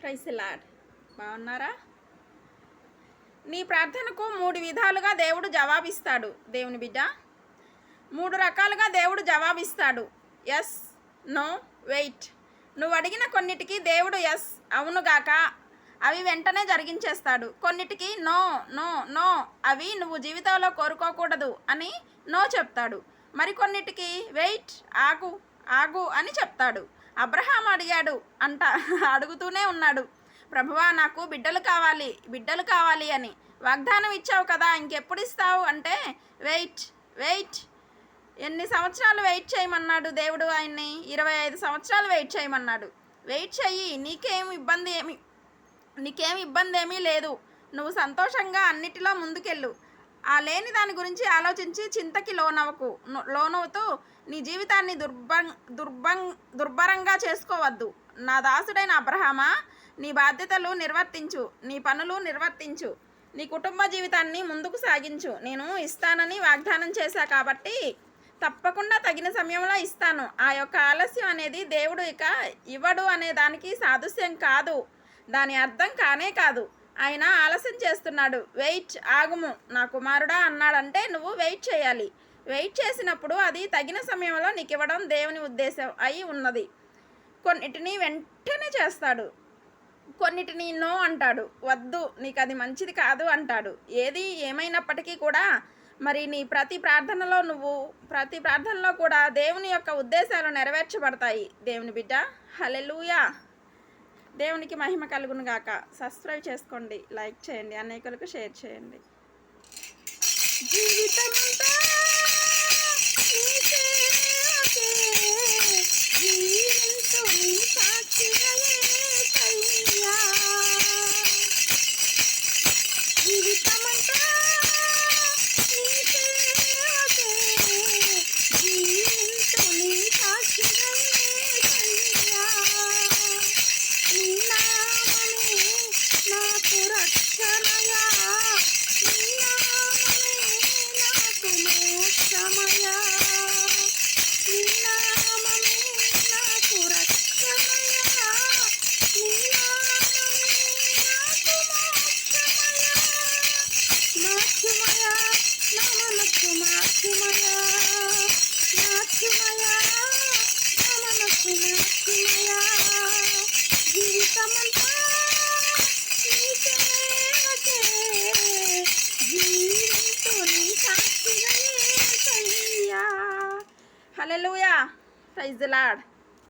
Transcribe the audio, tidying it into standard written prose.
Praise the lord. బాగున్నారా? నీ ప్రార్థనకు 3 విధాలుగా దేవుడు జవాబిస్తాడు. దేవుని బిడ్డ 3 రకాలుగా దేవుడు జవాబిస్తాడు. Yes, no, wait. నువ్వు అడిగిన కొన్నిటికి దేవుడు ఎస్, అవునుగాక, అవి వెంటనే జరిగించేస్తాడు. కొన్నిటికి నో నో నో, అవి నువ్వు జీవితంలో కోరుకోకూడదు అని నో చెప్తాడు. మరికొన్నిటికి వెయిట్, ఆగు ఆగు అని చెప్తాడు. అబ్రహాం అడిగాడు అడుగుతూనే ఉన్నాడు, ప్రభువా నాకు బిడ్డలు కావాలి అని. వాగ్దానం ఇచ్చావు కదా, ఇంకెప్పుడు ఇస్తావు అంటే వెయిట్ వెయిట్. ఎన్ని సంవత్సరాలు వెయిట్ చేయమన్నాడు దేవుడు ఆయన్ని? 25 సంవత్సరాలు వెయిట్ చేయమన్నాడు. వెయిట్ చెయ్యి, నీకేం ఇబ్బంది ఏమీ లేదు. నువ్వు సంతోషంగా అన్నిటిలో ముందుకెళ్ళు. ఆ లేని దాని గురించి ఆలోచించి చింతకి లోనవుతూ నీ జీవితాన్ని దుర్భరంగా చేసుకోవద్దు. నా దాసుడైన అబ్రహామా, నీ బాధ్యతలు నిర్వర్తించు, నీ పనులు నిర్వర్తించు, నీ కుటుంబ జీవితాన్ని ముందుకు సాగించు. నేను ఇస్తానని వాగ్దానం చేశా కాబట్టి తప్పకుండా తగిన సమయంలో ఇస్తాను. ఆ యొక్క ఆలస్యం అనేది దేవుడు ఇక ఇవ్వడు అనే దానికి సాదృశ్యం కాదు, దాని అర్థం కానే కాదు. ఆయన ఆలస్యం చేస్తున్నాడు. వెయిట్, ఆగుము నా కుమారుడా అన్నాడంటే నువ్వు వెయిట్ చేయాలి. వెయిట్ చేసినప్పుడు అది తగిన సమయంలో నీకు ఇవ్వడం దేవుని ఉద్దేశం అయి ఉన్నది. కొన్నిటిని వెంటనే చేస్తాడు, కొన్నిటిని నో అంటాడు, వద్దు నీకు అది మంచిది కాదు అంటాడు. ఏది ఏమైనప్పటికీ కూడా మరి నీ ప్రతి ప్రార్థనలో కూడా దేవుని యొక్క ఉద్దేశాలు నెరవేర్చబడతాయి. దేవుని బిడ్డ, హల్లెలూయా. దేవునికి మహిమ కలుగును గాక. సబ్స్క్రైబ్ చేసుకోండి, లైక్ చేయండి, అనేకులకు షేర్ చేయండి. జీవితమంతా నీ సేవకే, జీవించు నీ సాక్షిగా యేసయ్యా. జీవితమంతా నీ సేవకే, జీవించు నీ సాక్షిగా యేసయ్యా. నీ నామమే నాకు రక్షణయా, నీ నామమే నాకు మోక్షమయా, నీ నామమే నాకు రక్షణయా, నీ నామమే నాకు మోక్షమయా. మార్చుమయా నా మనస్సు, మార్చుమయా, మార్చుమయా నా మనస్సు, మార్చుమయా. జీవితమంతా నీ సేవకే, జీవించు నీ సాక్షిగా యేసయ్యా. హల్లెలూయా. Praise the lord.